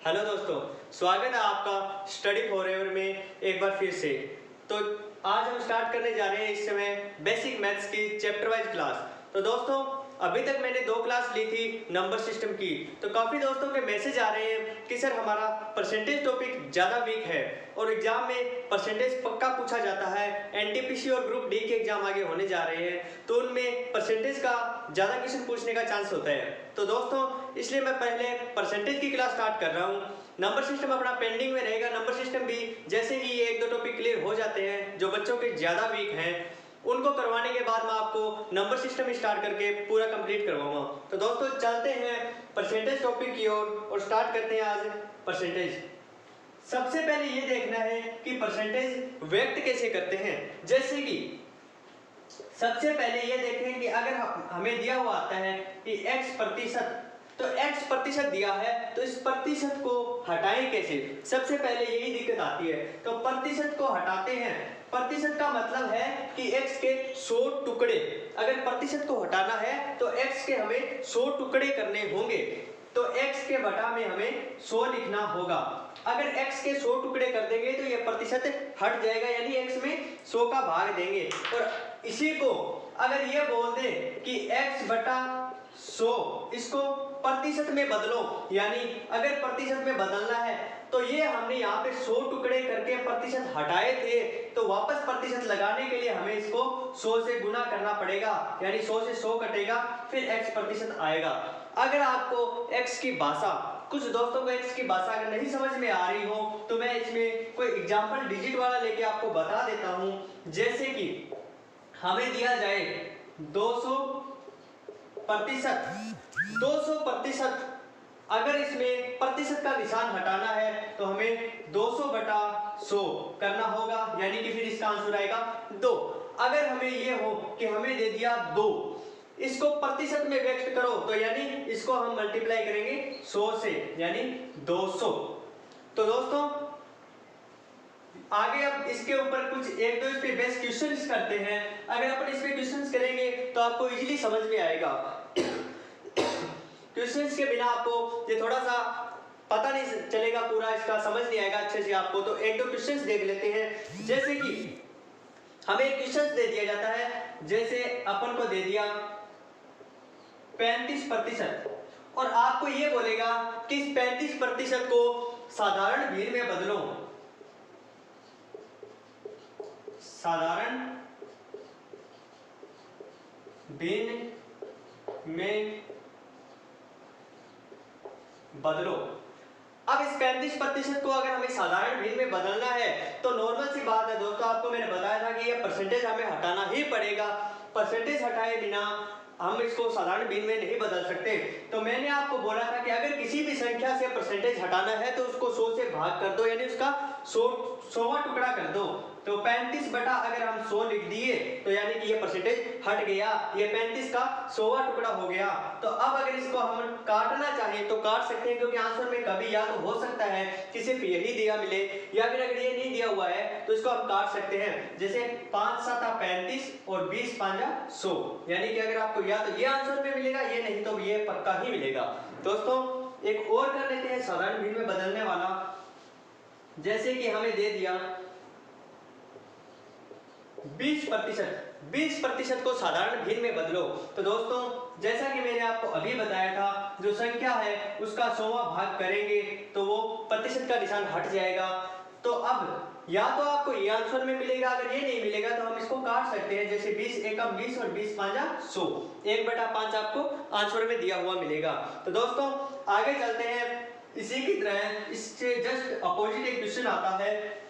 Hello दोस्तों, स्वागत है आपका स्टडी फॉरएवर में एक बार फिर से। तो आज हम स्टार्ट करने जा रहे हैं इस समय बेसिक मैथ्स की चैप्टर वाइज क्लास। तो दोस्तों, अभी तक मैंने 2 क्लास ली थी नंबर सिस्टम की। तो काफ़ी दोस्तों के मैसेज आ रहे हैं कि सर हमारा परसेंटेज टॉपिक ज़्यादा वीक है और एग्जाम में परसेंटेज पक्का पूछा जाता है। एनटीपीसी और ग्रुप डी के एग्जाम आगे होने जा रहे हैं तो उनमें परसेंटेज का ज़्यादा क्वेश्चन पूछने का चांस होता है। तो दोस्तों, इसलिए मैं पहले परसेंटेज की क्लास स्टार्ट कर रहा हूँ। नंबर सिस्टम अपना पेंडिंग में रहेगा। नंबर सिस्टम भी जैसे ही ये 1-2 टॉपिक क्लियर हो जाते हैं जो बच्चों के ज़्यादा वीक हैं उनको करवाने के बाद मैं आपको नंबर सिस्टम स्टार्ट करके पूरा कंप्लीट करवाऊंगा। तो दोस्तों, चलते हैं परसेंटेज टॉपिक की ओर और स्टार्ट करते हैं आज परसेंटेज। सबसे पहले ये देखना है कि परसेंटेज व्यक्त कैसे करते हैं। जैसे कि सबसे पहले ये देखें कि अगर हमें दिया हुआ आता है कि x%, तो x% दिया है तो इस प्रतिशत को हटाएं कैसे। सबसे पहले यही दिक्कत आती है। तो प्रतिशत को हटाते हैं। प्रतिशत का मतलब है कि x के 100 टुकड़े, अगर प्रतिशत को हटाना है तो x के हमें 100 टुकड़े करने होंगे। तो x के बटा में हमें 100 लिखना होगा। अगर x के 100 टुकड़े कर देंगे तो ये प्रतिशत हट जाएगा, यानी x में 100 का भाग देंगे। और इसी को अगर ये बोल दें कि x बटा 100, इसको प्रतिशत में बदलो, यानी अगर प्रतिशत में बदलना है तो ये हमने यहाँ पे 100 टुकड़े करके प्रतिशत हटाए थे तो वापस प्रतिशत लगाने के लिए हमें इसको 100 से गुना करना पड़ेगा, यानी 100 से 100 कटेगा फिर x% आएगा। अगर आपको x की भाषा, कुछ दोस्तों को x की भाषा अगर नहीं समझ में आ रही हो तो मैं इसमें कोई एग्जाम्पल डिजिट वाला लेके आपको बता देता हूँ। जैसे कि हमें दिया जाए 200%, अगर इसमें प्रतिशत का निशान हटाना है तो हमें 200/100 करना होगा, यानी कि फिर इसका आंसर आएगा 2। अगर हमें ये हो कि हमें दे दिया 2, इसको प्रतिशत में व्यक्त करो तो यानी इसको हम मल्टीप्लाई करेंगे 100 से, यानी 200। तो दोस्तों, आगे अब इसके ऊपर कुछ 1-2 इस पे बेस्ट क्वेश्चंस करते हैं। अगर अपन इस पे क्वेश्चंस करेंगे तो आपको इजीली समझ में आएगा। क्वेश्चंस के बिना आपको ये थोड़ा सा पता नहीं चलेगा, पूरा इसका समझ नहीं आएगा अच्छे से आपको। तो 1-2 क्वेश्चंस देख लेते हैं। जैसे कि हमें एक क्वेश्चन दे दिया जाता है, जैसे अपन को दे दिया 35% और आपको ये बोलेगा कि इस 35% को साधारण भिन्न में बदलो। साधारण भिन्न में बदलो। अब इस 35% को अगर हमें साधारण भिन्न में बदलना है तो नॉर्मल सी बात है दोस्तों, आपको मैंने बताया था कि ये परसेंटेज हमें हटाना ही पड़ेगा। परसेंटेज हटाए बिना हम इसको साधारण भिन्न में नहीं बदल सकते। तो मैंने आपको बोला था कि अगर किसी भी संख्या से परसेंटेज हटाना है तो उसको 100 से भाग कर दो, यानी उसका 100वां टुकड़ा कर दो। तो 35 बटा अगर हम 100 लिख दिए तो यानी कि ये परसेंटेज हट गया, ये 35 का 100वां टुकड़ा हो गया। तो अब अगर इसको हम काटना चाहें तो काट सकते हैं, क्योंकि आंसर में कभी या तो हो सकता है कि सिर्फ यही दिया मिले, या फिर अगर ये नहीं दिया हुआ है तो इसको हम काट सकते हैं। जैसे 5×7 35 और 20×5 100, यानी कि अगर आपको या तो ये आंसर में मिलेगा, ये नहीं तो ये पक्का ही मिलेगा। दोस्तों, एक और कर लेते हैं साधारण भिन्न में बदलने वाला। जैसे कि हमें दे दिया 20% को साधारण भिन्न में बदलो। तो दोस्तों, जैसा कि मैंने आपको अभी बताया था, जो संख्या है उसका 100वां भाग करेंगे तो वो प्रतिशत का निशान हट जाएगा। तो अब या तो आपको ये आंसर में मिलेगा, अगर ये नहीं मिलेगा तो हम इसको काट सकते हैं। जैसे 20×1 20 और 20×5 100, 1/5 आपको आंसर में दिया हुआ मिलेगा। तो दोस्तों, आगे चलते हैं। इसी की तरह इससे जस्ट अपोजिट एक क्वेश्चन आता है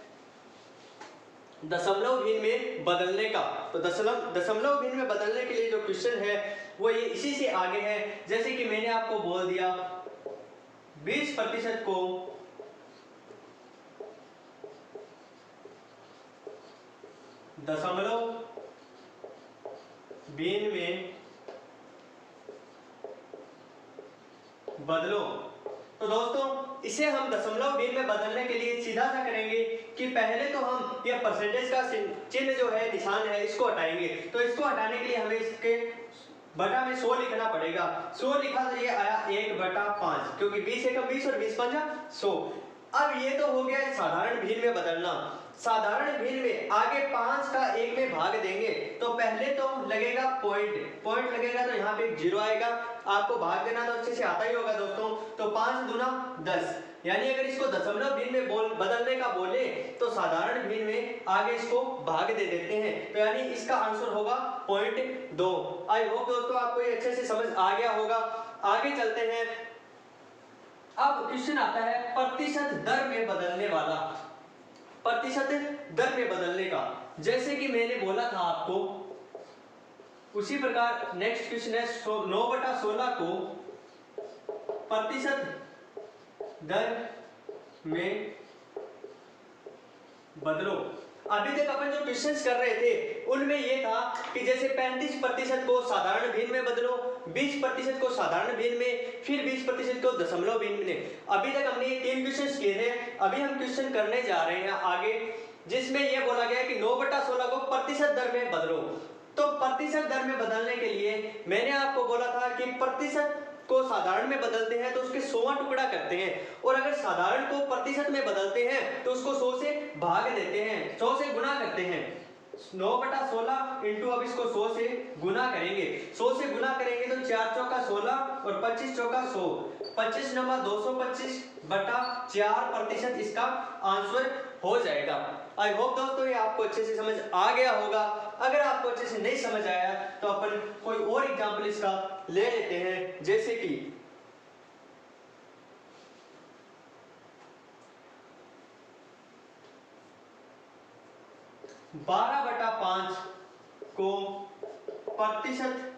दशमलव भिन्न में बदलने का। तो दशमलव भिन्न में बदलने के लिए जो क्वेश्चन है वो ये इसी से आगे है। जैसे कि मैंने आपको बोल दिया 20% को दशमलव भिन्न में बदलो। तो दोस्तों, इसे हम दशमलव भिन्न में बदलने के लिए सीधा सा करेंगे कि पहले तो हम ये परसेंटेज का चिन्ह जो है, निशान है, इसको हटाएंगे। तो इसको हटाने के लिए हमें इसके बटा में 100 लिखना पड़ेगा। 100 लिखा तो ये आया 1/5, क्योंकि 20 एकम 20 और 20 पंजा 100। अब ये तो हो गया साधारण भिन्न में बदलना। साधारण भिन्न में आगे 5 का 1 में भाग देंगे तो पहले तो लगेगा पॉइंट लगेगा, तो यहाँ पे एक 0 आएगा। आपको भाग देना तो अच्छे से आता ही होगा दोस्तों। तो 5 दूना 10, यानी अगर इसको दशमलव भिन्न में बदलने का बोले तो साधारण भिन्न में आगे इसको भाग दे देते हैं, तो यानी इसका आंसर होगा 0.2। आई होप दोस्तों आपको ये अच्छे से समझ आ गया होगा। आगे चलते हैं। अब क्वेश्चन आता है प्रतिशत दर में बदलने वाला, प्रतिशत दर में बदलने का। जैसे कि मैंने बोला था आपको, उसी प्रकार नेक्स्ट क्वेश्चन है 9/16 को प्रतिशत दर में बदलो। अभी तक अपन जो क्वेश्चंस कर रहे थे उनमें ये था कि जैसे 35% को साधारण भिन्न में बदलो, 20% को साधारण भिन्न में, फिर 20% को दशमलव भिन्न में। अभी तक हमने ये 3 क्वेश्चंस किए थे। अभी हम क्वेश्चन करने जा रहे हैं आगे, जिसमें यह बोला गया है कि 9/16 को प्रतिशत दर में बदलो। तो प्रतिशत दर में बदलने के लिए मैंने आपको बोला था कि प्रतिशत को साधारण में बदलते हैं तो उसके 100वां टुकड़ा करते हैं, और अगर साधारण को प्रतिशत में बदलते हैं तो उसको 100 से भाग देते हैं, 100 से गुना करते हैं। 9/16 इंटू, अब इसको 100 से गुना करेंगे। 100 से गुना करेंगे तो 4 चौका 16 और 25 चौका 100, 25 नंबर 225/4 प्रतिशत इसका आंसर हो जाएगा। आई होप दोस्तों ये आपको अच्छे से समझ आ गया होगा। अगर आपको अच्छे से नहीं समझ आया तो अपन कोई और एग्जांपल इसका ले लेते हैं। जैसे कि 12/5 को प्रतिशत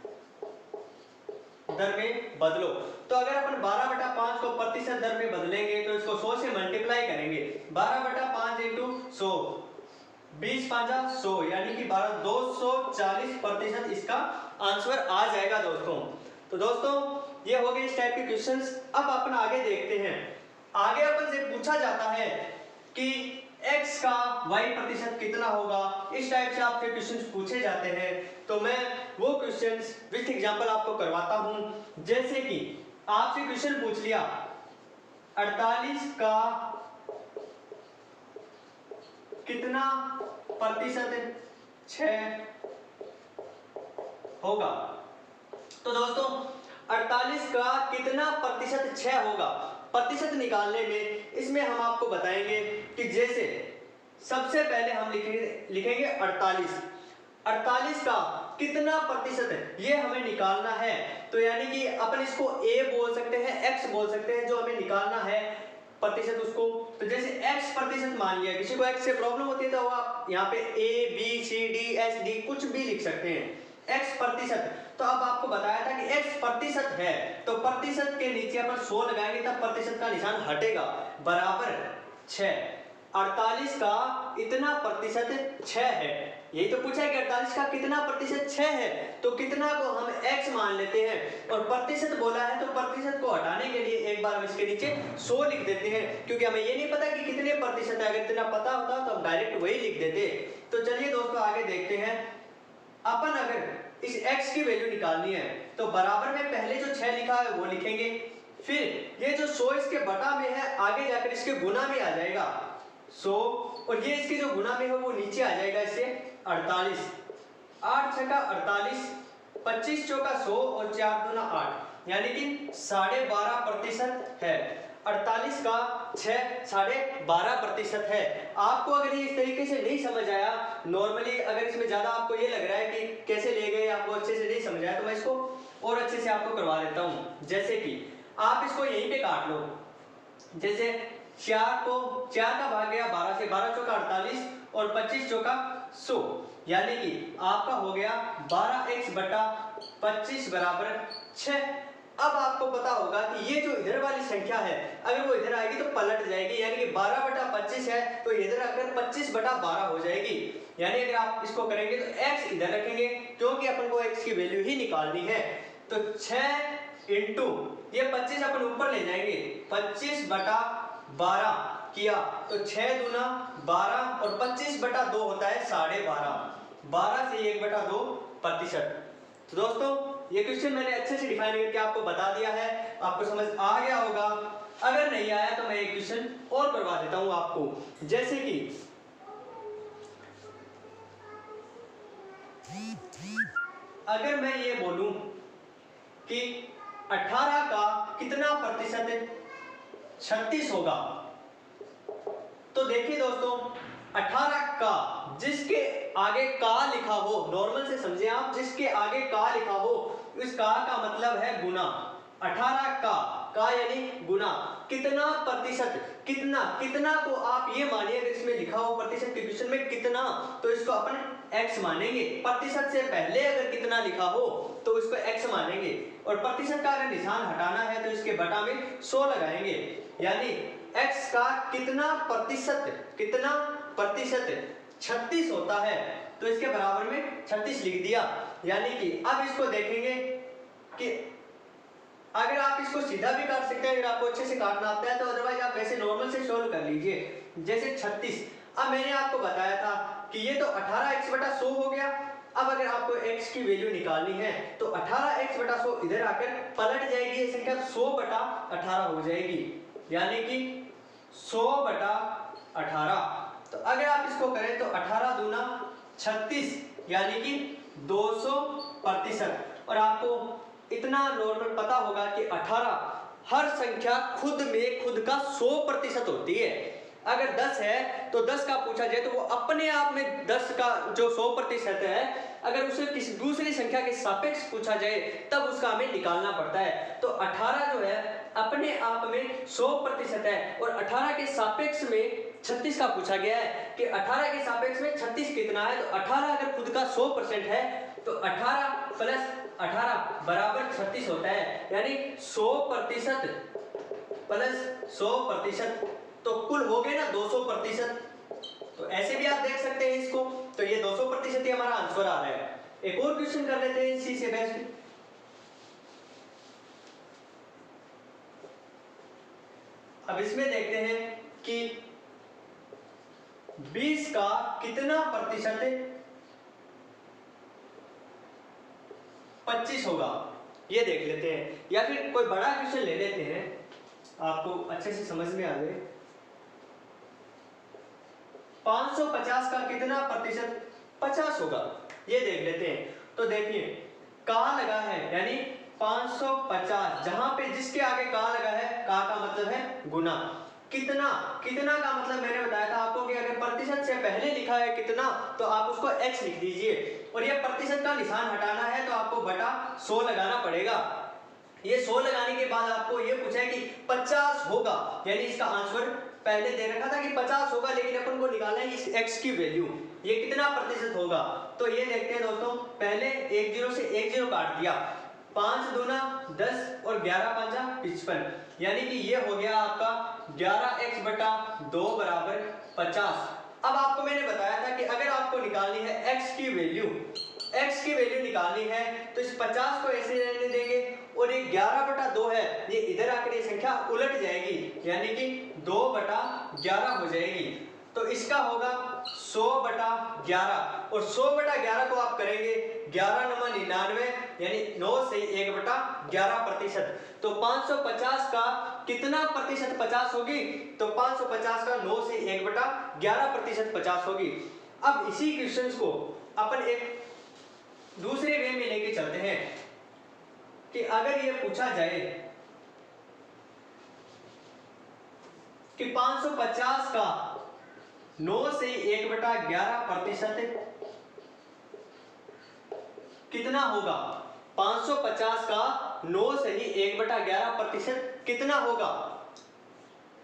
दर में बदलो। तो अगर अपन 12/5 को प्रतिशत दर में बदलेंगे तो इसको 100 से मल्टीप्लाई करेंगे। 12/5 इंटू 100, 20 पांजा 100, यानी कि 240% इसका आंसर आ जाएगा दोस्तों। तो दोस्तों ये हो गए इस टाइप के क्वेश्चंस। अब अपन आगे देखते हैं। आगे अपन से पूछा जाता है कि x का y प्रतिशत कितना होगा। इस टाइप से आपसे क्वेश्चंस पूछे जाते हैं। तो मैं वो क्वेश्चंस विथ एग्जांपल आपको करवाता हूं। जैसे कि आपसे क्वेश्चन पूछ लिया 48 का कितना प्रतिशत 6 होगा। तो दोस्तों 48 का कितना प्रतिशत 6 होगा, प्रतिशत निकालने में इसमें हम आपको बताएंगे कि जैसे सबसे पहले हम लिखेंगे 48 का कितना प्रतिशत है ये हमें निकालना है। तो यानी कि अपन इसको a बोल सकते हैं, x बोल सकते हैं, जो हमें निकालना है प्रतिशत उसको। तो जैसे x प्रतिशत मान लिया, किसी को x से प्रॉब्लम होती है तो आप यहाँ पे a b c d s d कुछ भी लिख सकते हैं। x प्रतिशत, तो अब आपको बताया था कि x प्रतिशत है तो प्रतिशत के नीचे अपन 100 लगाएंगे तब प्रतिशत का निशान हटेगा, बराबर 6। 48 का इतना प्रतिशत 6 है, यही तो पूछा है कि 48 का कितना प्रतिशत 6 है, तो कितना को हम x मान लेते हैं और प्रतिशत बोला है तो प्रतिशत को हटाने के लिए एक बार इसके नीचे 100 लिख देते हैं, क्योंकि हमें ये नहीं पता कि कितने प्रतिशत है। अगर इतना पता होता तो हम डायरेक्ट वही लिख देते। तो चलिए दोस्तों आगे देखते हैं। अपन अगर इस x की वैल्यू निकालनी है तो बराबर में पहले जो 6 लिखा है वो लिखेंगे, फिर ये जो 100 इसके बटा में है आगे जाकर इसके गुना में आ जाएगा 100, और ये इसके जो गुना में है वो नीचे आ जाएगा इससे 48। 8 छका 48, 25 चौका 100 और 4 दूना 8, यानी कि 12.5% है। 48 का 6 12.5% है। आपको अगर ये इस तरीके से नहीं समझ आया, नॉर्मली अगर इसमें ज्यादा आपको ये लग रहा है कि कैसे ले गए, आपको अच्छे से नहीं समझ आया, तो मैं इसको और अच्छे से आपको करवा देता हूँ। जैसे कि आप इसको यहीं पे काट लो। जैसे 4 का भाग गया 12 से, 12 चौका 48 और 25 चौका 100, यानी कि आपका हो गया 12x बटा 25 बराबर 6। अब आपको पता होगा कि ये जो इधर वाली संख्या है अगर वो इधर आएगी तो पलट जाएगी, यानी कि 12/25 है तो इधर आकर 25/12 हो जाएगी। यानी अगर आप इसको करेंगे तो x इधर रखेंगे क्योंकि अपन को x की वैल्यू ही निकालनी है। तो 6 इंटू ये 25 अपन ऊपर ले जाएंगे, 25/12 किया तो 6 दूना 12 और 25/2 होता है 12.5, 12 से 1/2%। तो दोस्तों ये क्वेश्चन मैंने अच्छे से डिफाइन करके आपको बता दिया है, आपको समझ आ गया होगा। अगर नहीं आया तो मैं एक क्वेश्चन और करवा देता हूं आपको, जैसे कि अगर मैं ये बोलूं कि 18 का कितना प्रतिशत 36 होगा, तो देखिए दोस्तों 18 का जिसके आगे का लिखा हो, नॉर्मल से समझे आप, जिसके आगे का लिखा हो इस का मतलब है गुना। 18 का यानी गुना, कितना प्रतिशत, कितना, कितना को आप ये मानिए अगर इसमें लिखा हो प्रतिशत के क्वेश्चन में कितना, तो इसको अपन x मानेंगे। प्रतिशत से पहले अगर कितना लिखा हो तो इसको x मानेंगे, और प्रतिशत का अगर निशान हटाना है तो इसके बटा में 100 लगाएंगे, यानी x का कितना प्रतिशत, कितना प्रतिशत 36 होता है, तो इसके बराबर में 36 लिख दिया। यानी कि अब इसको देखेंगे कि अगर आप इसको सीधा भी काट सकते हैं अगर आपको अच्छे से काटना आता है, तो अदरवाइज आप वैसे नॉर्मल से सोल्व कर लीजिए। जैसे 36, अब मैंने आपको बताया था कि ये तो 18x बटा 100 हो गया। अब अगर आपको x की वैल्यू निकालनी है तो 18x बटा 100 इधर आकर पलट जाएगी, ये संख्या 100 बटा 18 हो जाएगी, यानी कि 100 बटा 18। तो अगर आप इसको करें तो 18 दूना 36, यानी कि 200%। और आपको इतना नॉर्मल पता होगा कि 18 हर संख्या खुद में खुद का 100% होती है। अगर 10 है तो 10 का पूछा जाए तो वो अपने आप में 10 का जो 100% है, अगर उसे किसी दूसरी संख्या के सापेक्ष पूछा जाए तब उसका हमें निकालना पड़ता है। तो 18 जो है अपने आप में 100% है, और 18 के सापेक्ष में 36 का पूछा गया है कि 18 के सापेक्ष में 36 कितना है, तो 18 अगर खुद का 100% है तो 18 प्लस 18 बराबर 36 होता है, यानी 100% प्लस 100%, तो कुल हो गए ना 200%। तो ऐसे भी आप देख सकते हैं इसको, तो ये 200% ही हमारा आंसर आ रहा है। एक और क्वेश्चन कर लेते हैं इसी से बेस्ट। अब इसमें देखते हैं कि 20 का कितना प्रतिशत 25 होगा, ये देख लेते हैं। या फिर कोई बड़ा क्वेश्चन ले लेते हैं, आपको अच्छे से समझ में आ जाए। 550 का कितना प्रतिशत 50 होगा, ये देख लेते हैं। तो देखिए का लगा है, यानी 550, जहां पे जिसके आगे का लगा है, का मतलब है गुना। कितना, कितना का मतलब मैंने बताया था आपको कि अगर प्रतिशत से पहले लिखा है कितना तो आप उसको x लिख दीजिए, और ये प्रतिशत का निशान हटाना है तो आपको बटा 100 लगाना पड़ेगा। ये 100 लगाने के बाद आपको ये पूछा है कि 50 होगा, यानी इसका आंसर पहले दे रखा था कि 50 होगा, लेकिन अपन को निकालना है इस x की वैल्यू, ये कितना प्रतिशत होगा। तो ये देखते हैं दोस्तों, पहले 1 0 से 1 0 काट दिया, 5 दूना 10 और 11 पंजा 55, यानी कि ये हो गया आपका 11x बटा 2 बराबर 50। अब आपको मैंने बताया था कि अगर आपको निकालनी है x की वैल्यू निकालनी है तो इस 50 को ऐसे रहने देंगे, और ये 11 बटा 2 है, ये इधर आकर ये संख्या उलट जाएगी, यानी कि 2 बटा 11 हो जाएगी। तो इसका होगा 100 बटा 11, और 100 बटा 11 को आप करेंगे 11 9 99, यानी 9 से 1 बटा 11%। तो 550 का कितना प्रतिशत 50 होगी, तो 550 का 9 से 1 बटा 11% 50 होगी। अब इसी क्वेश्चन को अपन एक दूसरे वे में लेके चलते हैं कि अगर ये पूछा जाए कि 550 का 9 से 1 बटा 11% कितना होगा, 550 का 9 से ही 1 बटा 11% कितना होगा,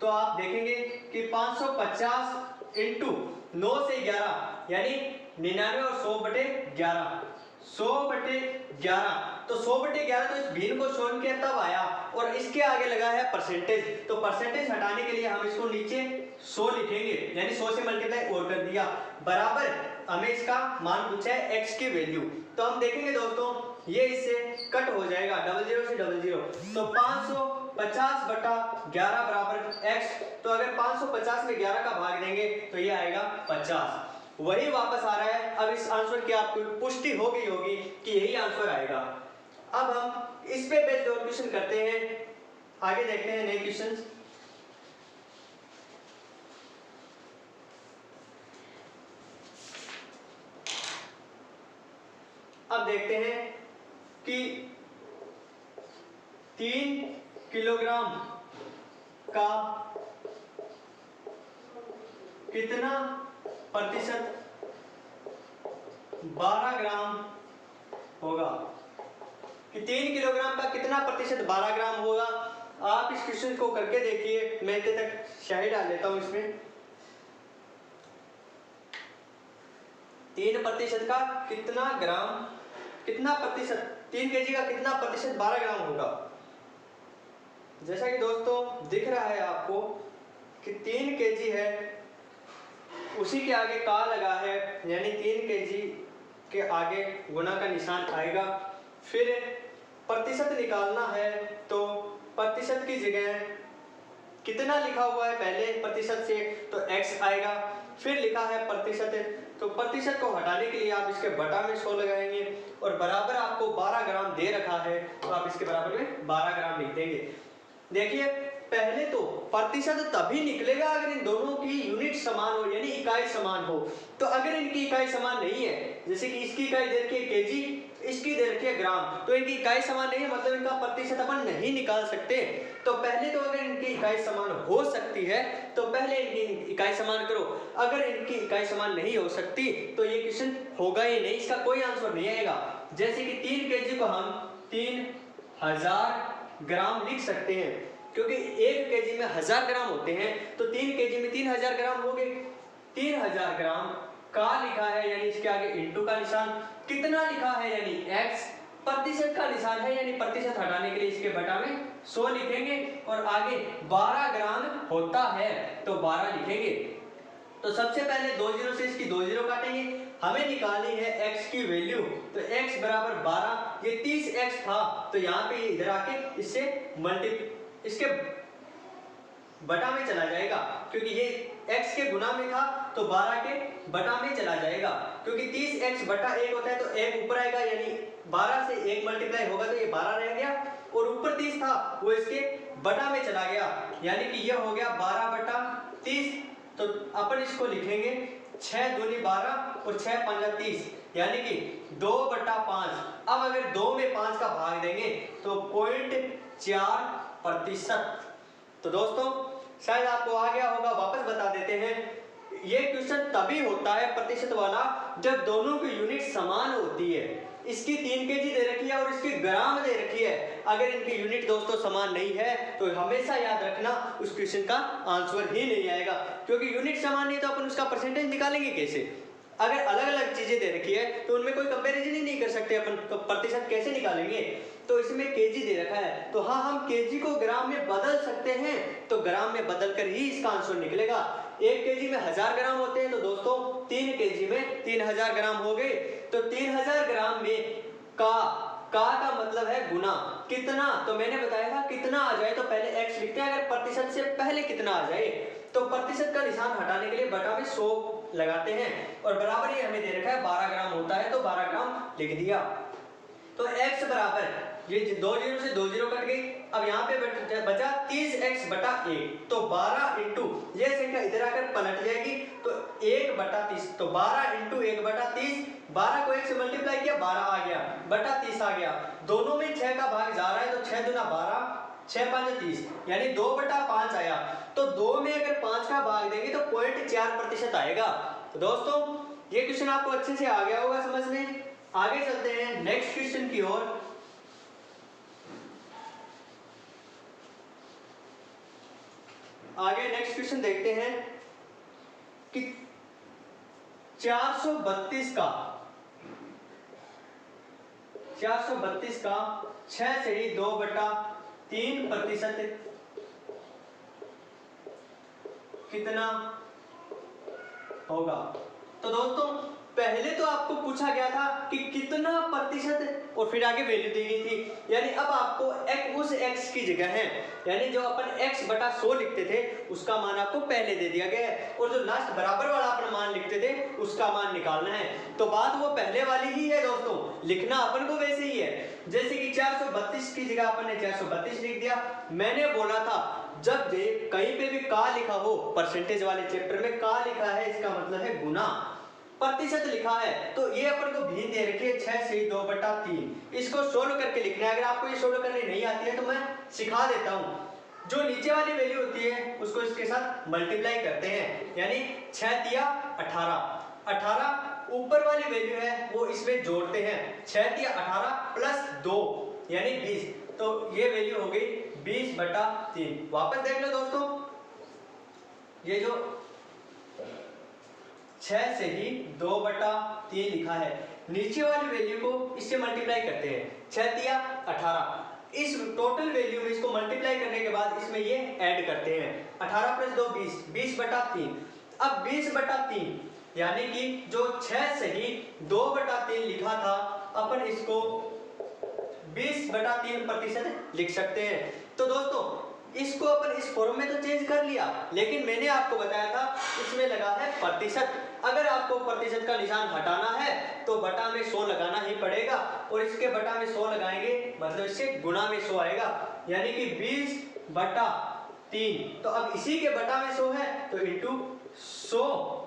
तो आप देखेंगे कि 550 इंटू 9 से 11 यानी 99 और 100 बटे 11, 100 बटे 11, तो 100 बटे 11 तो इस भिन्न को छोड़ के तब आया, और इसके आगे लगा है परसेंटेज, तो परसेंटेज हटाने के लिए हम इसको नीचे 100 लिखेंगे, यानी 100 से मल्टीप्लाई और कर दिया, बराबर हमें इसका मान पूछा है x की वैल्यू। तो हम देखेंगे दोस्तों ये इससे कट हो जाएगा, 00 से 00, तो 550 बटा 11 बराबर x, तो अगर 550 में 11 का भाग देंगे तो ये आएगा 50, वही वापस आ रहा है। अब इस आंसर की आपको पुष्टि हो गई होगी कि यही आंसर आएगा। अब हम इस पे बेस्ड और क्वेश्चन करते हैं, आगे देखते हैं नए क्वेश्चन। अब देखते हैं कि 3 किलोग्राम का कितना प्रतिशत 12 ग्राम होगा, कि 3 किलोग्राम का कितना प्रतिशत 12 ग्राम होगा। आप इस क्वेश्चन को करके देखिए, मैं इतने तक शायद डाल लेता हूं इसमें। 3% का कितना ग्राम, कितना प्रतिशत 3 केजी का कितना प्रतिशत 12 ग्राम होगा। जैसा कि दोस्तों दिख रहा है आपको कि 3 केजी है, उसी के आगे का लगा है, यानी 3 केजी के आगे गुना का निशान आएगा। फिर प्रतिशत निकालना है तो प्रतिशत की जगह कितना लिखा हुआ है पहले प्रतिशत से, तो x आएगा। फिर लिखा है प्रतिशत, तो प्रतिशत को हटाने के लिए आप इसके बटा में 100 लगाएंगे, और बराबर आपको 12 ग्राम दे रखा है तो आप इसके बराबर में 12 ग्राम लिख देंगे। देखिए पहले तो प्रतिशत तभी निकलेगा अगर इन दोनों की यूनिट समान हो, यानी इकाई समान हो। तो अगर इनकी इकाई समान नहीं है, जैसे कि इसकी इकाई दे रखी है केजी, इसकी दे रखी है ग्राम, तो इनकी इकाई समान नहीं है, मतलब इनका प्रतिशत अपन नहीं निकाल सकते। तो पहले तो अगर इनकी इकाई समान हो सकती है तो पहले इनकी इकाई समान करो। अगर इनकी इकाई समान नहीं हो सकती तो ये क्वेश्चन होगा ही नहीं, इसका कोई आंसर नहीं आएगा। जैसे कि 3 केजी को हम 3000 ग्राम लिख सकते हैं, क्योंकि 1 केजी में 1000 ग्राम होते हैं, तो 3 केजी में 3000 ग्राम हो गए। 3000 ग्राम का लिखा है, यानी इसके आगे इंटू का निशान, कितना लिखा है यानी x, प्रतिशत का निशान है यानी प्रतिशत हटाने के लिए इसके बटा में 100 लिखेंगे, और आगे 12 ग्राम होता है तो 12 लिखेंगे। तो सबसे पहले 2 जीरो से इसकी 2 जीरो काटेंगे, हमें निकालनी है x की वैल्यू, तो x बराबर 12, ये 30x था तो यहाँ पे इधर आके इससे इसके बटा में चला जाएगा, क्योंकि ये x के गुना में था तो 12 के बटा में चला जाएगा, क्योंकि 30x बटा 1 होता है तो 1 ऊपर आएगा, यानी 12 से 1 मल्टीप्लाई होगा तो ये 12 रह गया, और ऊपर 30 था वो इसके बटा में चला गया, यानी कि ये हो गया 12 बटा 30। तो अपन इसको लिखेंगे 6 दूनी 12 और 6 पंजा 30, यानी कि 2 बटा 5। अब अगर 2 में 5 का भाग देंगे तो 0.4%। तो दोस्तों शायद आपको आ गया होगा, वापस बता देते हैं। ये क्वेश्चन तभी होता है प्रतिशत वाला जब दोनों की यूनिट समान होती है। इसकी 3 केजी दे रखी है और इसकी ग्राम दे रखी है, अगर इनकी यूनिट दोस्तों समान नहीं है तो हमेशा याद रखना उस क्वेश्चन का आंसर ही नहीं आएगा, क्योंकि यूनिट समान नहीं तो अपन उसका परसेंटेज निकालेंगे कैसे। अगर अलग अलग चीजें दे रखी है तो उनमें कोई कंपैरिजन ही नहीं कर सकते अपन, तो प्रतिशत कैसे निकालेंगे। तो इसमें केजी दे रखा है, तो हाँ हम केजी को ग्राम में बदल सकते हैं, तो ग्राम में बदल कर ही इसका आंसर निकलेगा। 1 केजी में 1000 ग्राम होते हैं, तो दोस्तों 3 केजी में 3000 ग्राम हो गए। तो 3000 ग्राम में का मतलब है गुना, कितना, तो मैंने बताया था कितना आ जाए तो पहले x लिखते हैं, अगर प्रतिशत से पहले कितना आ जाए तो प्रतिशत का निशान हटाने के लिए बटा में 100 लगाते हैं, और बराबर ये हमें दे रखा है 12 ग्राम होता है तो 12 ग्राम लिख दिया। तो x बराबर, ये 2 जीरो से 2 जीरो कट गई, अब यहाँ पे बचा 30x बटा 1, तो 12 इंटू ये संख्या इधर आकर पलट जाएगी तो 1 बटा 30, तो 12 इंटू 1 बटा 30, 12 को 1 से मल्टीप्लाई किया 12 आ गया, बटा 30 आ गया, दोनों में 6 का भाग जा रहा है तो 6 दूना 12, 6 5 30, यानी 2 बटा 5 आया। तो 2 में अगर 5 का भाग देंगे तो 0.4% आएगा। तो दोस्तों ये क्वेश्चन आपको अच्छे से आ गया होगा समझ में। आगे चलते हैं नेक्स्ट क्वेश्चन की ओर। आगे नेक्स्ट क्वेश्चन देखते हैं कि 432 का 6 से ही 2/3% कितना होगा। तो दोस्तों पहले तो आपको पूछा गया था कि कितना प्रतिशत और फिर आगे वैल्यू दी गई थी, यानी अब आपको उस x की जगह है, यानी जो अपन x बटा 100 लिखते थे उसका मान आपको पहले दे दिया गया है, और जो लास्ट बराबर वाला अपन मान लिखते थे उसका मान निकालना है। तो बात वो पहले वाली ही है दोस्तों, लिखना अपन को वैसे ही है। जैसे कि 432 की जगह अपन ने 432 लिख दिया। मैंने बोला था जब भी कहीं पे भी का लिखा हो, परसेंटेज वाले चैप्टर में का लिखा है इसका मतलब है गुना, प्रतिशत लिखा है तो ये अपन को भिन्न दे रखी है 6 से 2/3। इसको सोल्व करके लिखना है। अगर आपको ये सोल्व करने नहीं आती है तो मैं सिखा देता हूँ। जो नीचे वाली वैल्यू होती है उसको इसके साथ मल्टीप्लाई करते हैं, यानी 6 तिया 18, 18 ऊपर वाली वैल्यू है वो इसमें जोड़ते हैं, 6 तिया 18 प्लस 2 यानी 20, तो ये वैल्यू हो गई 20/3। वापस देख लो दोस्तों, ये जो 6 से ही 2/3 लिखा है, नीचे वाली वैल्यू को इससे मल्टीप्लाई करते हैं, 6 तिया 18, इस टोटल वैल्यू में इसको मल्टीप्लाई करने के बाद इसमें ये ऐड करते हैं, 18 प्लस 2 20, 20/3। अब 20/3 यानी कि जो 6 से ही 2/3 लिखा था अपन इसको 20/3% लिख सकते हैं। तो दोस्तों इसको अपन इस फॉर्म में तो चेंज कर लिया, लेकिन मैंने आपको बताया था इसमें लगा है प्रतिशत। अगर आपको प्रतिशत का निशान हटाना है तो बटा में 100 लगाना ही पड़ेगा, और इसके बटा में 100 लगाएंगे मतलब इससे गुणा में 100 आएगा, यानी कि 20/3। तो अब इसी के बटा में 100 है तो इंटू 100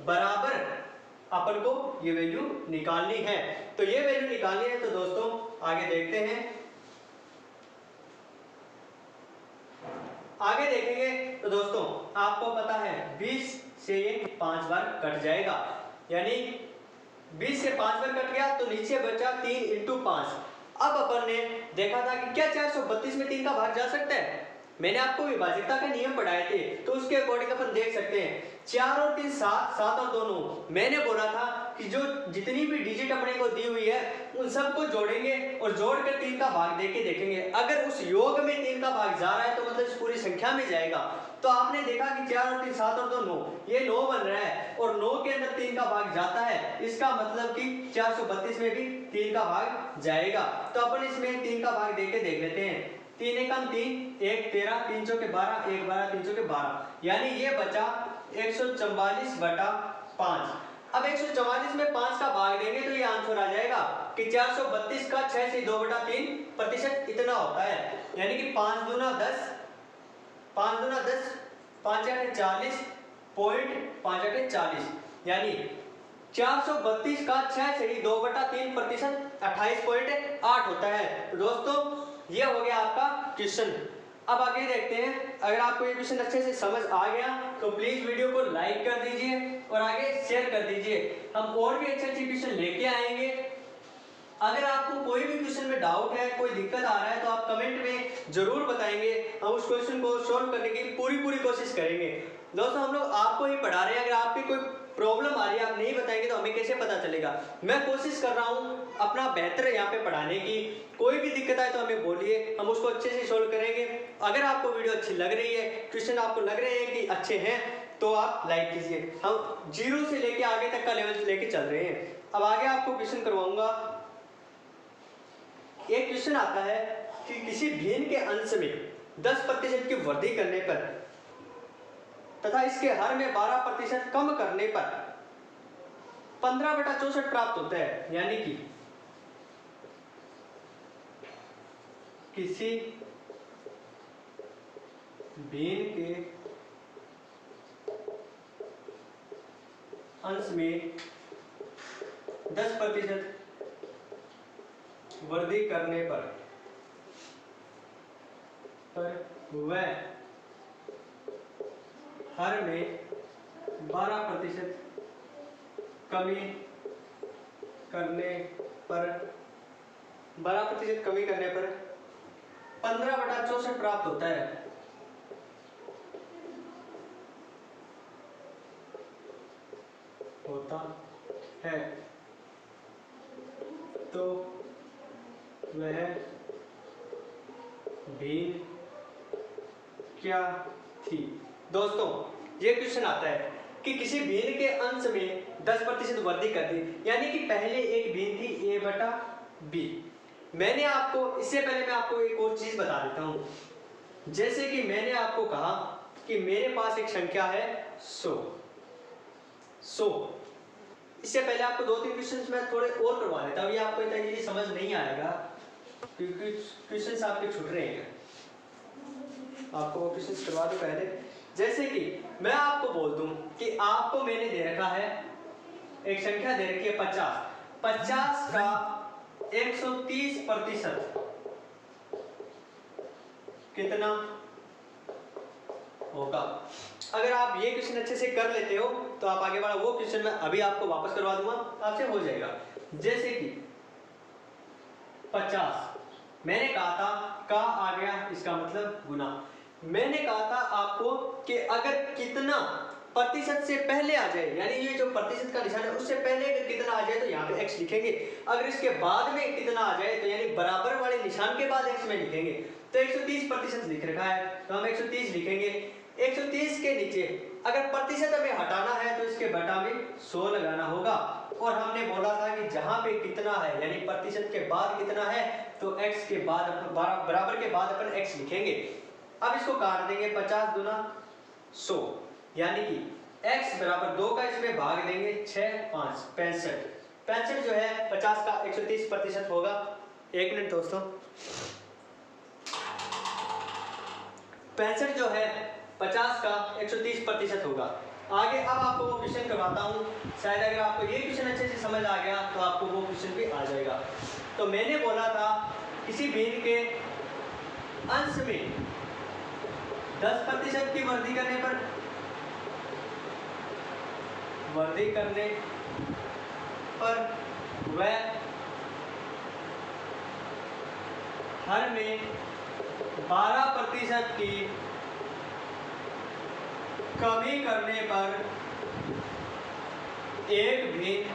बराबर अपन को ये वैल्यू निकालनी है। तो ये वैल्यू निकालनी है तो दोस्तों आगे देखते हैं। आगे देखेंगे तो दोस्तों आपको पता है 20 से ये 5 बार कट जाएगा, यानी 20 से 5 बार कट गया तो नीचे बचा 3 × 5। अब अपन ने देखा था कि क्या 432 में 3 का भाग जा सकता है। मैंने आपको विभाजकता के नियम पढ़ाए थे तो उसके अकॉर्डिंग अपन देख सकते हैं 4 और 3 7, 7 और 2 9। मैंने बोला था कि जो जितनी भी डिजिट अपने को दी हुई है उन सबको जोड़ेंगे और जोड़कर 3 का भाग देके देखेंगे, अगर उस योग में 3 का भाग जा रहा है तो मतलब इस पूरी संख्या में जाएगा। तो आपने देखा कि 4 और 3 7 और 2 9, ये 9 बन रहा है और 9 के अंदर 3 का भाग जाता है, इसका मतलब कि 432 में भी 3 का भाग जाएगा। तो अपन इसमें 3 का भाग देके देख लेते हैं। 3 एकम 3, 1 13, 3 चौके 12, 1 12, 3 चौके 12, यानी ये बचा 144/5। अब 144 में 5 का भाग देंगे तो ये आंसर आ जाएगा कि 432 का 6 से 2/3% इतना होता है, यानी कि 5 दूना 10, 5 दूना 10, 5 8 40, पॉइंट 5 8 40, यानी 432 का 6 से 2/3% 28.8 होता है। तो दोस्तों ये हो गया आपका क्वेश्चन। अब आगे देखते हैं। अगर आपको ये क्वेश्चन अच्छे से समझ आ गया तो प्लीज वीडियो को लाइक कर दीजिए और आगे शेयर कर दीजिए। हम और भी अच्छे अच्छे क्वेश्चन लेके आएंगे। अगर आपको कोई भी क्वेश्चन में डाउट है, कोई दिक्कत आ रहा है तो आप कमेंट में जरूर बताएंगे, हम उस क्वेश्चन को सॉल्व करने की पूरी कोशिश करेंगे। दोस्तों हम लोग आपको ही पढ़ा रहे हैं, अगर आपकी कोई प्रॉब्लम आ रही है आप नहीं बताएंगे तो हमें कैसे पता चलेगा। मैं कोशिश कर रहा हूँ अपना बेहतर यहाँ पे पढ़ाने की। कोई भी दिक्कत आए तो हमें बोलिए, हम उसको अच्छे से सॉल्व करेंगे। अगर आपको वीडियो अच्छी लग रही है, क्वेश्चन आपको लग रहे हैं कि अच्छे हैं तो आप लाइक कीजिए। हम 0 से लेके आगे तक का लेवल लेके चल रहे हैं। अब आगे आपको क्वेश्चन करवाऊंगा। एक क्वेश्चन आता है कि किसी भिन्न के अंश में 10% की वृद्धि करने पर तथा इसके हर में 12% कम करने पर 15/64 प्राप्त होता है, यानी कि किसी भिन्न के अंश में 10% वृद्धि करने पर वह हर में 12% कमी करने पर 15/64 प्राप्त होता है। तो वह भिन्न क्या थी। दोस्तों ये क्वेश्चन आता है कि किसी भिन्न के अंश में 10% वृद्धि कर दी, यानी कि पहले एक भिन्न थी a बटा b। मैंने आपको इससे पहले मैं आपको एक और चीज बता देता हूं। जैसे कि मैंने आपको कहा कि मेरे पास एक संख्या है 100। इससे पहले आपको 2-3 क्वेश्चंस मैं थोड़े और करवा देता हूं, ये आपको इतना जल्दी समझ नहीं आएगा क्योंकि क्वेश्चंस आपके छूट रहे हैं। आपको वो क्वेश्चंस करवा दूं पहले। जैसे कि मैं आपको बोल दूं कि आपको मैंने दे रखा है एक संख्या दे रखी है 50 का 130% कितना होगा। अगर आप ये क्वेश्चन अच्छे से कर लेते हो तो आप आगे बढ़ा, वो क्वेश्चन मैं अभी आपको वापस करवा दूंगा, आपसे हो जाएगा। जैसे कि 50 मैंने कहा था का आ गया, इसका मतलब गुना। मैंने कहा था आपको कि अगर कितना प्रतिशत से पहले आ जाए, यानी ये जो प्रतिशत का निशान है उससे पहले अगर कितना आ जाए तो यहाँ पे x लिखेंगे। अगर इसके बाद में कितना आ जाए तो यानी बराबर वाले निशान के बाद x में लिखेंगे। तो 130% लिख रखा है तो हम 130 लिखेंगे। 130 के नीचे अगर प्रतिशत हमें हटाना है तो इसके बटा में 100 लगाना होगा। और हमने बोला था कि जहां पे कितना है यानी प्रतिशत के बाद कितना है तो x के बाद बराबर के बाद अपन x लिखेंगे। अब इसको काट देंगे, 50 गुना 100 यानी कि x बराबर 2 का इसमें भाग देंगे 6 5 65 जो है 50 का 130% होगा। एक मिनट दोस्तों, 65 जो है 50 का 130% होगा। आगे अब आपको वो क्वेश्चन करवाता हूँ, शायद अगर आपको ये क्वेश्चन अच्छे से समझ आ गया तो आपको वो क्वेश्चन भी आ जाएगा। तो मैंने बोला था किसी भिन्न के अंश में 10% की वृद्धि करने पर वह हर में 12% की कमी करने पर एक भिन्न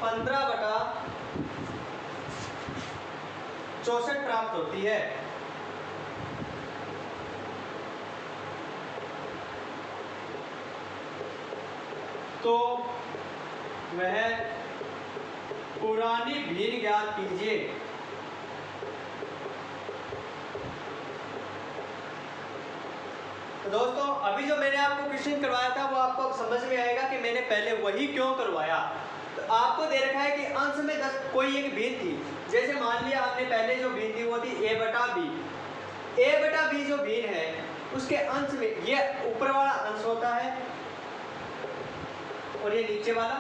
15/64 प्राप्त होती है। तो वह पुरानी भिन्न ज्ञात कीजिए। तो दोस्तों अभी जो मैंने आपको क्वेश्चन करवाया था वो आपको समझ में आएगा कि मैंने पहले वही क्यों करवाया। तो आपको दे रखा है कि अंश में 10 कोई एक भिन्न थी। जैसे मान लिया हमने पहले जो भिन्न थी वो थी a बटा b जो भिन्न है उसके अंश में ये ऊपर वाला अंश होता है और ये नीचे वाला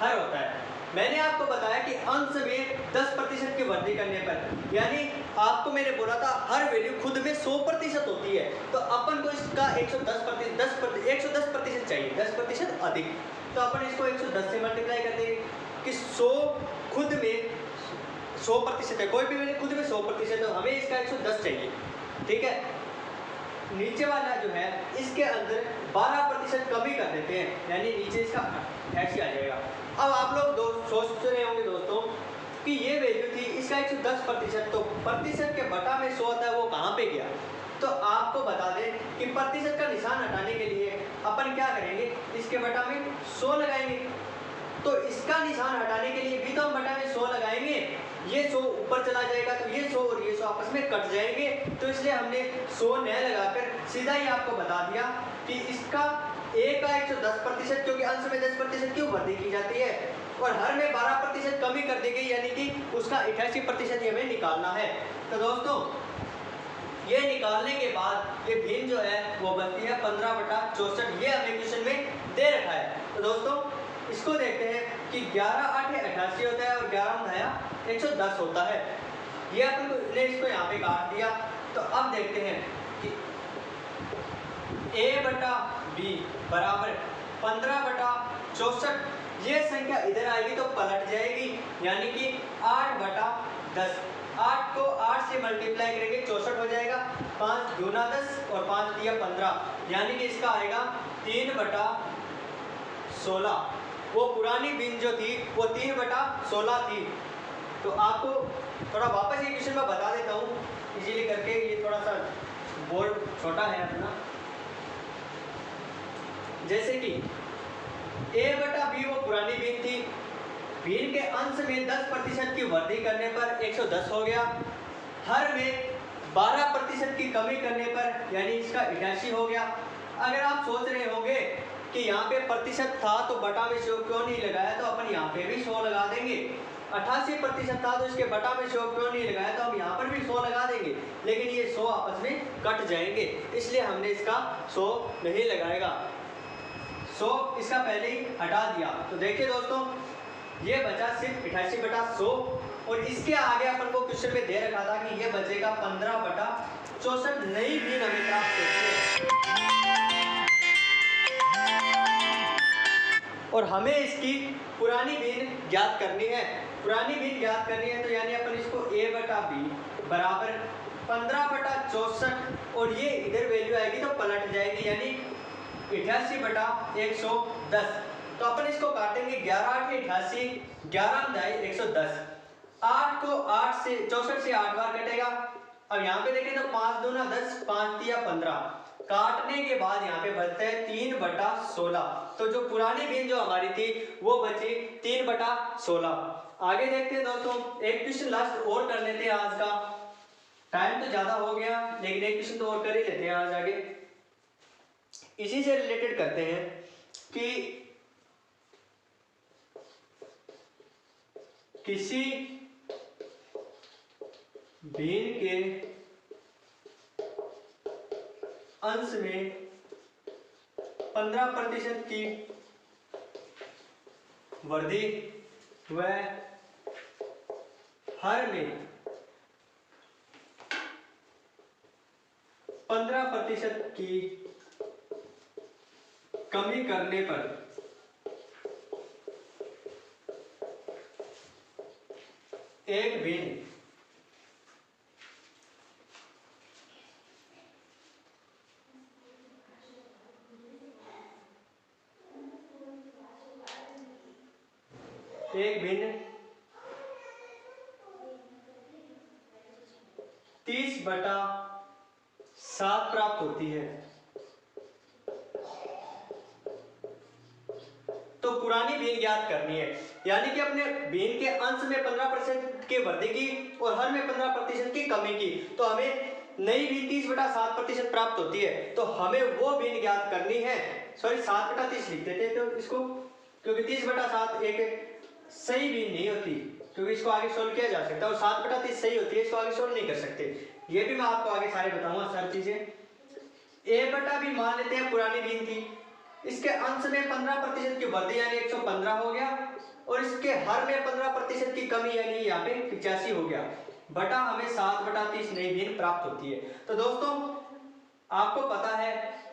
हर होता है। मैंने आपको बताया कि अंश में 10% की वृद्धि करने पर, यानी आपको मैंने बोला था हर वैल्यू खुद में 100% होती है तो अपन को इसका 110% चाहिए, 10% अधिक। तो अपन इसको 110 से मल्टीप्लाई कर देंगे कि 100 खुद में 100% है, कोई भी वैल्यू खुद में 100% है तो हमें इसका 110 चाहिए। ठीक है, नीचे वाला जो है इसके अंदर 12% कमी कर देते हैं यानी नीचे इसका x आ जाएगा। अब आप लोग सोच रहे होंगे दोस्तों कि ये वैल्यू थी इसका 110%, तो प्रतिशत के बटा में 100 होता है वो कहाँ पे गया। तो आपको बता दें कि प्रतिशत का निशान हटाने के लिए अपन क्या करेंगे, इसके बटा में 100 लगाएंगे। तो इसका निशान हटाने के लिए भी तो हम बटा में 100 लगाएंगे, ये 100 ऊपर चला जाएगा तो ये 100 और ये 100 आपस में कट जाएंगे। तो इसलिए हमने 100 न लगाकर सीधा ही आपको बता दिया कि इसका a का 110%, क्योंकि अंश में 10% क्यों वृद्धि की जाती है और हर में 12% कमी कर दी गई यानी कि उसका 88% हमें निकालना है। तो दोस्तों ये निकालने के बाद ये भिन्न जो है वो बनती है 15/64, ये हमें क्वेश्चन में दे रखा है। तो दोस्तों इसको देखते हैं कि 11 8 88 होता है और 11 धाया 110 होता है। ये अपन ने इसको यहाँ पे काट दिया। तो अब देखते हैं कि a बटा b बराबर 15/64, ये संख्या इधर आएगी तो पलट जाएगी यानी कि 8/10। 8 को 8 से मल्टीप्लाई करेंगे 64 हो जाएगा, 5 दूना 10 और 5 दिया 15 यानी कि इसका आएगा 3/16। वो पुरानी भिन्न जो थी वो 3/16 थी। तो आपको थोड़ा वापस ये क्वेश्चन मैं बता देता हूँ इजीली करके, ये थोड़ा सा बोर्ड छोटा है अपना। जैसे कि ए बटा बी वो पुरानी बीन थी, बीन के अंश में 10% की वृद्धि करने पर 110 हो गया, हर में 12% की कमी करने पर यानी इसका 88 हो गया। अगर आप सोच रहे होंगे कि यहाँ पे प्रतिशत था तो बटा में 100 क्यों नहीं लगाया, तो अपन यहाँ पे भी 100 लगा देंगे। 88% था तो इसके बटा में 100 क्यों नहीं लगाया, तो हम यहाँ पर भी 100 लगा देंगे, लेकिन ये 100 आपस में कट जाएंगे, इसलिए हमने इसका 100 नहीं लगाएगा। 100 इसका पहले ही हटा दिया। तो देखिए दोस्तों, ये बचा सिर्फ 88/100 और इसके आगे अपन को क्वेश्चन में दे रखा था कि ये बचेगा 15/64 नई बीन हमें प्राप्त होती है और हमें इसकी पुरानी बीन ज्ञात करनी है। पुरानी बीन ज्ञात करनी है तो यानी अपन इसको a बटा बी बराबर 15/64 और ये इधर वैल्यू आएगी तो पलट जाएगी यानी 88/110। तो अपन इसको काटेंगे 11 8 88, 11 दाई 110, 8 को 8 से 64 से 8 बार कटेगा। अब यहाँ पे देखें तो 5 दूना 10, 5 तिया 15, काटने के बाद यहाँ पे बचता है 3/16। तो जो पुरानी बीन जो हमारी थी वो बची 3/16। आगे देखते हैं दोस्तों, एक क्वेश्चन लास्ट और कर लेते हैं आज का, टाइम तो ज्यादा हो गया लेकिन एक क्वेश्चन तो और कर ही लेते हैं आज आगे। इसी से रिलेटेड करते हैं कि किसी बीन के अंश में 15% की वृद्धि व हर में 15% की कमी करने पर एक बीन भिन्न 30/7 प्राप्त होती है। तो पुरानी बीन ज्ञात करनी है, यानी कि अपने बीन के अंश में 15% की वृद्धि की और हर में 15% की कमी की, तो हमें नई बीन 30/7% प्राप्त होती है। तो हमें वो बीन ज्ञात करनी है, सॉरी 7/30 लिख देते हैं तो इसको, क्योंकि 30/7 एक सही बीन नहीं होती, क्योंकि इसको आगे सोल्व किया जा सकता है और 7/30 सही होती है, इसको आगे सोल्व नहीं कर सकते। ये भी मैं आपको आगे सारे बताऊंगा सब चीजें। ए बटा बी मान लेते हैं पुरानी बीन थी, इसके अंश में 15% की वृद्धि यानी 115 हो गया और इसके हर में 15% की कमी यानी यहाँ पे 85 हो गया, बटा हमें 7/30 नई बीन प्राप्त होती है। तो दोस्तों आपको पता है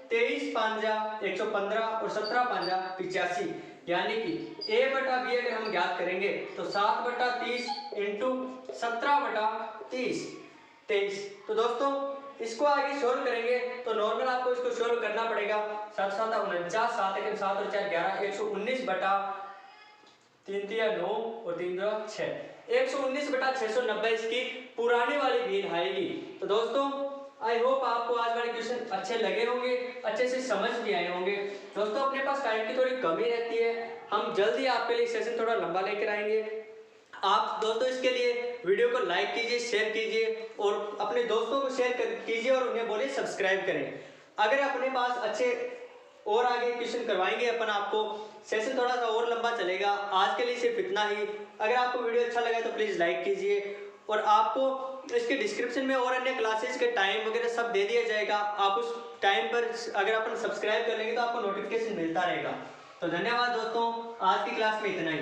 23 पांजा 115 और 17 पांजा 85, यानी कि a बटा बी अगर हम ज्ञात करेंगे तो 7/30 इंटू 17/30 23। तो दोस्तों इसको आगे सोल्व करेंगे तो नॉर्मल आपको इसको सोल्व करना पड़ेगा। 7 7 49, 7 1 7 और 4 11, 119 बटा 3 3 9 और 3 2 6, 119/690 इसकी पुरानी वाली बीन आएगी। तो दोस्तों आई होप आपको आज वाले क्वेश्चन अच्छे लगे होंगे, अच्छे से समझ भी आए होंगे। दोस्तों अपने पास टाइम की थोड़ी कमी रहती है, हम जल्दी आपके लिए सेशन थोड़ा लंबा लेकर आएंगे। आप दोस्तों इसके लिए वीडियो को लाइक कीजिए, शेयर कीजिए और अपने दोस्तों को शेयर कीजिए और उन्हें बोलिए सब्सक्राइब करें। अगर अपने पास अच्छे और आगे क्वेश्चन करवाएंगे अपन आपको, सेशन थोड़ा सा और लंबा चलेगा। आज के लिए सिर्फ इतना ही। अगर आपको वीडियो अच्छा लगा तो प्लीज़ लाइक कीजिए और आपको इसके डिस्क्रिप्शन में और अन्य क्लासेस के टाइम वगैरह सब दे दिया जाएगा। आप उस टाइम पर अगर अपन सब्सक्राइब कर लेंगे तो आपको नोटिफिकेशन मिलता रहेगा। तो धन्यवाद दोस्तों, आज की क्लास में इतना ही।